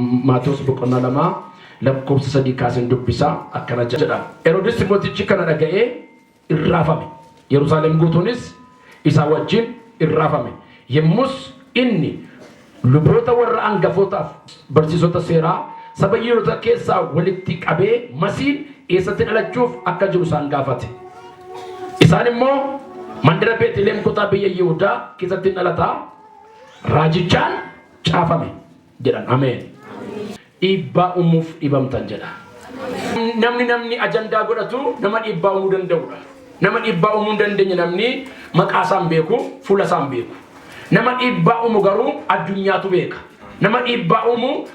Maatiyos boqonnaa 2 lakkoofsa 3 kaaseen dubbisa akkana jedha. Heroodis mootichi kana dhaga'ee irraafame. Yerusaalem guutuunis isa wajjin irraafame. Yemmus inni luboota warra angafootaaf barsiisota seeraa saba Yihuudoota keessaa walitti qabee Masiin eessatti dhalachuuf akka jiru isaan gaafate. Isaan immoo mandara Beetlehem kutaa biyya Yihuudaa keessatti dhalataa raajichaan caafame jedhan. Ameen. Dhiibbaa uumuuf dhibamtan jedha. Namni ajandaa godhatu nama dhiibbaa uumuu danda'udha. Nama dhiibbaa uumuu dandeenye namni maqaa isaan beeku, fuula isaan beeku. Nama dhiibbaa uumu garuu addunyaatu beeka. Nama dhiibbaa uumu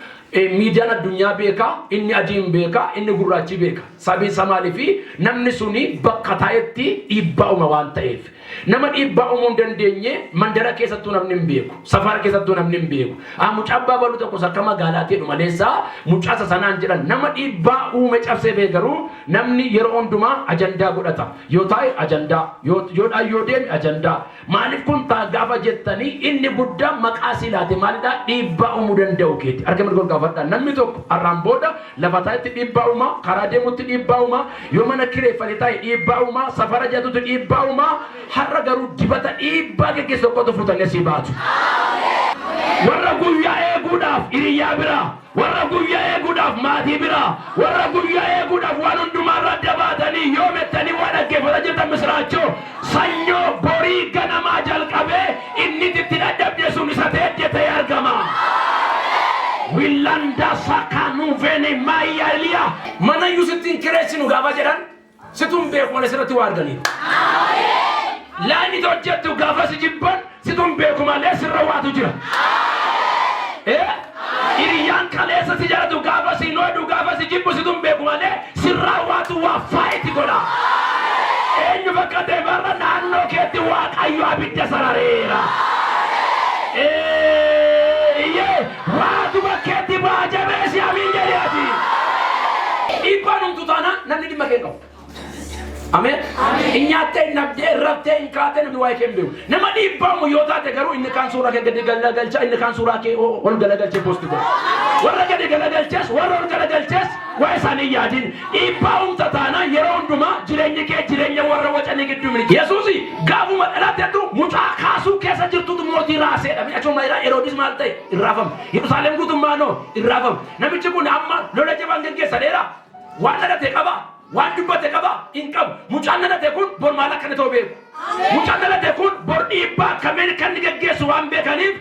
miidiyaan addunyaa beeka, inni adiin beeka, inni gurraachi beeka. Sabiin Samaali fi namni suni bakka taa'etti dhiibbaa uuma waan ta'eef. Nama dhiibbaa uumuu hin dandeenye mandara keessattuu namni hin beeku, safara keessattuu namni hin beeku. Mucaa abbaa baluu tokko akka magaalaatti maleessa mucaasa sanaan jedhan nama dhiibbaa uume cabsee beeku garuu namni yeroo hundumaa ajandaa godhata. Yoo taa'e ajandaa, yoo deeme ajandaa. Maaliif kun ta'a gaafa jettanii inni guddaa maqaa silaate maalidhaa dhiibbaa uumuu danda'u keeti. Argama golgaafadha. Namni tokko har'aan booda lafa taa'etti dhiibbaa uuma, karaa deemutti dhiibbaa uuma, yoo mana kireeffate taa'e dhiibbaa uuma, safara jatutti dhiibbaa uuma. Har'a garuu dibata dhiibbaa geggeessu tokkotu fudhatanii si baatu. Warra guyyaa eeguudhaaf hiriyaa bira, warra guyyaa eeguudhaaf maatii bira, warra guyyaa eeguudhaaf waan hundumaarra adda baatanii yoo mettanii waan dhaggeeffata jirtan misraachoo sanyoo borii ganamaa jalqabee inni itti dadhabde sun isa ta'ee argama. Willanda sakanuu vene maayyaliya mana yusittiin kireessinu gaafa jedhan situn beeku malee sirratti waa arganiiru. Laani hojjettu gaafa si jibban situn beeku malee sirra waatu jira. Hiriyaan kaleessa si jalatu gaafa si noodu gaafa si jibbu situn beeku malee sirra waatu waa faayiti godha. Eenyu bakka deemarra naannoo keetti waaqayyo abidda sarareera. Waatu bakkeetti baajabeesi amiin jedheeti. Dhiibbaan humtu taanaan namni dhimma kee qabu. Amen. Inyaate nabde rabte inkate namni waa'ee kee beeku. Nama dhiibbaa mu yoo taate garuu inni kaan suuraa kee gadi galagalcha inni kaan suuraa kee ol galagalchee poosti godha. Warra gadi galagalchees warra ol galagalchees waa isaanii yaadin. Dhiibbaa humta taanaan yeroo hundumaa jireenyi kee jireenya warra wacanii gidduu miti. Yesuusi gaafuma dhalateetu mucaa kaasuu keessa jirtutu mootii raaseedha. Achuma Heroodis maal ta'e irraafame. Yerusaalem guutummaa noo irraafame. Namichi kun amma lola jabaan geggeessaneera. Waan dhalate qaba. Waan dubbate qaba hin qabu. Mucaan dhalate kun bor maal akka inni ta'u beeku. Mucaan dhalate kun bor dhiibbaa akkamiin kan inni geggeessu waan beekaniif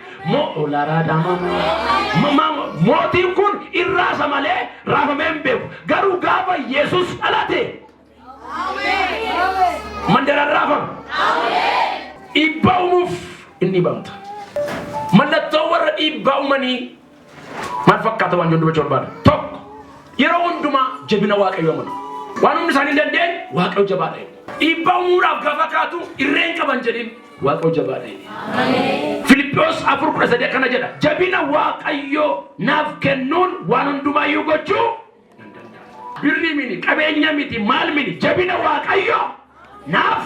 mootiin kun irraasa malee raafamee hin beeku. Garuu gaafa Yesuus dhalate mandaraan raafame. Dhiibbaa uumuuf inni bamta. Mallattoo warra dhiibbaa uumanii maal fakkaata waan joon dubbachuu barbaada. Tokko yeroo hundumaa jabina waaqayyoo amanu. Waan humni isaanii dandeenye waaqayyo jabaadha. Dhiibbaa uumuudhaaf gaafa kaatu irreen qaban jedhin waaqayyo jabaadha. Filiphos 4:13 kana jedha. Jabina waaqayyo naaf kennuun waan hundumaayyuu gochuu nan danda'a. Birrii miti qabeenya miti maal miti jabina waaqayyo naaf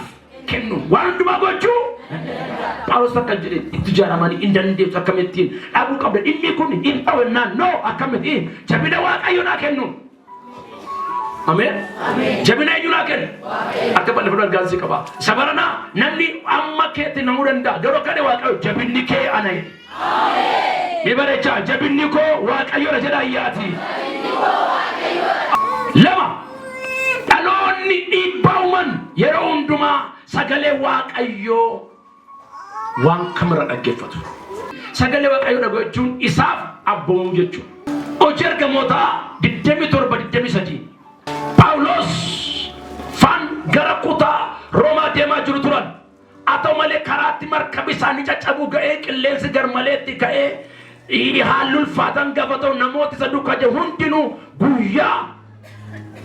kennuun waan hundumaa gochuu nan danda'a. Phaawulos akka jedhe itti jaaramanii hin dandeessu akkamittiin dhabuu qabda inni kun hin ta'ennaan noo akkamittiin jabina waaqayyo naa kennuun. Amen. Jabina eenyu naa kennu akka bal'ifatu argaansi qaba. Sabarana namni amma keetti namuu danda'a garuu akka waaqayyo jabinni kee ana jedhe. Ni bareecha jabinni koo waaqayyoodha jedha ayyaati. Lama dhaloonni dhiibbaa uuman yeroo hundumaa sagalee waaqayyoo waan kamirra dhaggeeffatu. Sagalee waaqayyoo dhaggeeffachuun isaaf abboomuu jechuudha. Hojii ergamootaa 27-23 Phaawulos fan gara kutaa Roomaa deemaa jiru turan. Atoo malee karaatti markabi isaanii caccabuu ga'ee qilleensi garmaleetti ka'ee haalli ulfaatan gaafa ta'u namooti isa duukaa jiru hundinuu guyyaa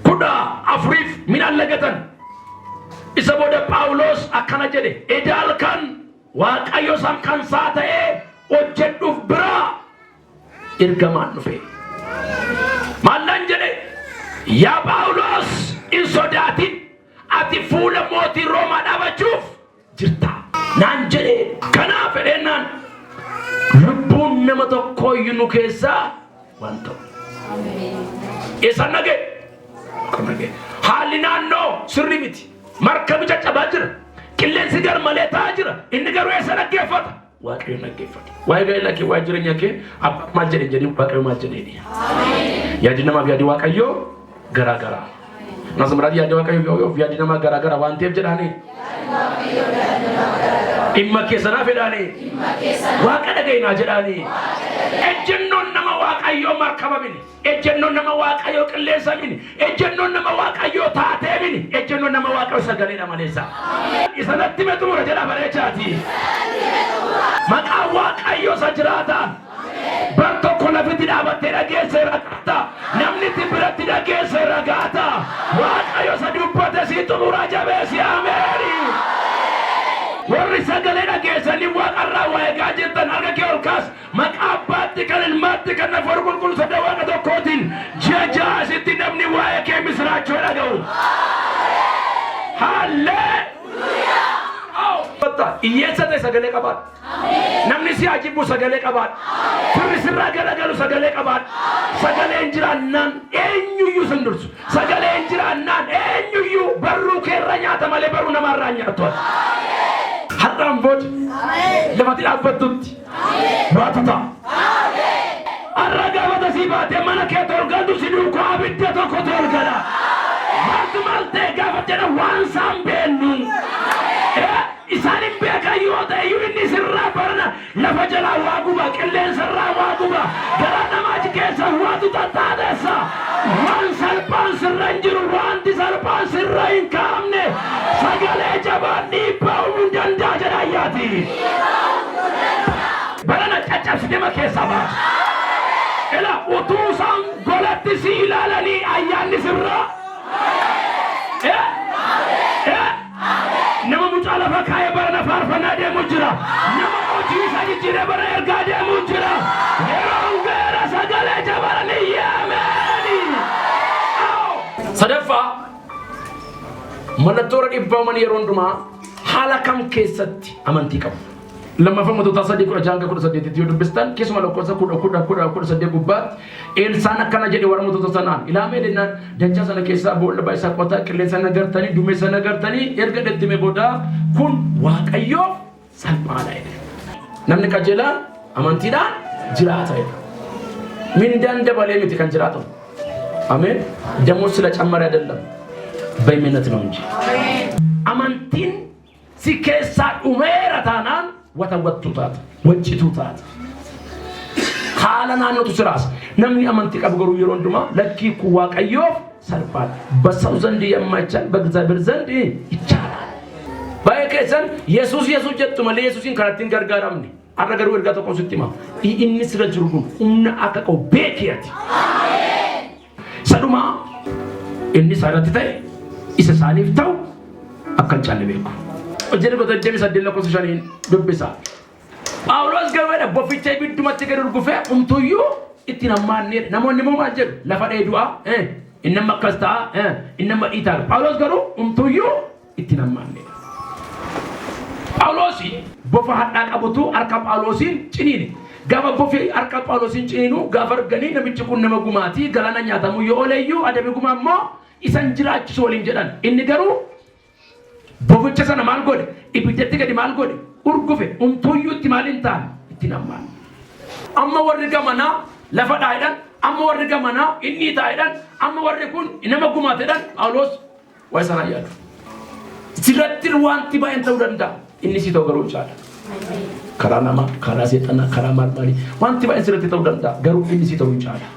14 midhaan lagatan. Isa booda Phaawulos akkana jedhe edaal kan waaqayyo isaan kan isaa ta'ee hojjedhuuf biraa ergamaan dhufe. Maallaan jedhe yaa Phaawulos hin sodaatin ati fuula mootii Roomaa dhaabachuuf jirta naan jedhe. Kanaaf fedhennaan lubbuun nama tokko iyyuu keessaa وانتو إيسان نجي كنجي حالنا نو سريمتي مركب جت باجر كلن سجر ملء تاجر إن جرو إيسان نجي فتا واقعي نجي فتا واقعي لك واجر نيكي أب ما جري جري واقعي ما جري يا جينا ما بيادي واقعيو غرا غرا نازم رادي يا واقعيو بيادي ما غرا غرا وانتيب جراني إما كيسنا فداني واقع دعينا جراني إجنون نما واقعيو مركبا مني إجنون نما واقعيو كليسا مني إجنون نما واقعيو تاتي مني إجنون نما واقعيو سجلنا ماليسا إذا نتيمة تمر جلا بريشاتي ما واقعيو سجراتا برتو كنا في تدابة تراجع سرقتا نمني تبرة تراجع سرقتا واقعيو سدوبة تسيتو مراجع بسي أمري ورسالة كيسني وقرا ويجاجت نرجع كيولكاس مكابات كان المات كان فرقون كل سدوا كده كوتين جاجا ستنامني وياك مسرع شولا جو هاللويا أو بتا إيسا تسجله كبار نمني سياجيبو سجله كبار فرسرا كلا سجله كبار سجله إنجرانان إنيو يسندرس سجله إنجرانان إنيو برو كيرانيا تمالي برو نمارانيا توه حرام بود لما تلعب بدوت باتتا الرجال تسيبات منا كتور قدو سيدوكو عبدة كتور كلا مال تيجا فتنا وانسام بيني إساني بيكا يوتا يويني سرّا برنا لفجلا واقوبا كلين سرّا واقوبا قرانا ماجي كيسا واتو تتادسا وان سلپان سرّنجر وان دي سلپان سرّين كامني ساقالي جباني باو من جنجا جراياتي برنا چچب سنما كيسا بات إلا اتوسان غلط سيلالني أياني سرّا نما مجالا فكاية برنا فارفنا دي مجرى نما موجيسا جيري برنا يرقا دي مجرى يرون غير ساقالي جباني يامني صدفة من التورة إبا من يرون دما حالا كم كيست أمانتي كم لما فهمت تصدق كل جانك كل صدق تيجي بستان كيس ما لو كوسا كل صدق ببات إنسان كنا جدي ورا متوسطان إلى ميلنا دنجا سنة كيسا بول بايسا قطع كل سنة قرتني دومي سنة قرتني إرجع دتمي بودا كون واق أيو سلم عليه نمني كجلا أمانتي دا جرات أيه من دان دبالي متكان جراتو آمين جموس لا تأمر هذا بيمنة نونج أمانتين سكيسا أميرة تانان وتوتتات وجتوتات حالنا نتسراس نمني أمانتك أبغرو يرون دما لكي كواك أيوف سربان بس زندي يما يجان بغزابر زندي يجان باي كيسان يسوس جتما لي يسوسين كارتين غرغرامني أرغرو إرغاتو كونسيتيما إني سرجرغون أمنا أكاكو بيكياتي سدوما إني سارتي تاي إسا ساليف تاو أكن جاني بيكو أجرب تجمع سديلا كوسشانين دبسا أولوس كمان بوفيتشي بيدوما تكرر كوفة تويو إتنا مانير نمو ماجر لفظ إدوا إنما كستا إنما إيتار أولوس كرو تويو إتنا مانير أولوسي بوفا حتى أبوتو أركب أولوسين تنيني غابا بوفي أركب أولوسين تنينو غافر غني نمتشكون نمغوماتي غلانا نياتامو يوليو أدبي غومامو إسانجرا تسولين جدان إني كرو بوفيتشي سانا مالغود إبيتتي كدي مالغود urgufe toyyu timalintan itinaman amma warri gamana lafa daidan amma warri gamana inni daidan amma warri kun inama gumatedan aulos waisana yadu siratir wanti ba enta udanda inni sito garu chala karana ma kara setana kara marmari wanti ba siratir udanda garu inni sito chala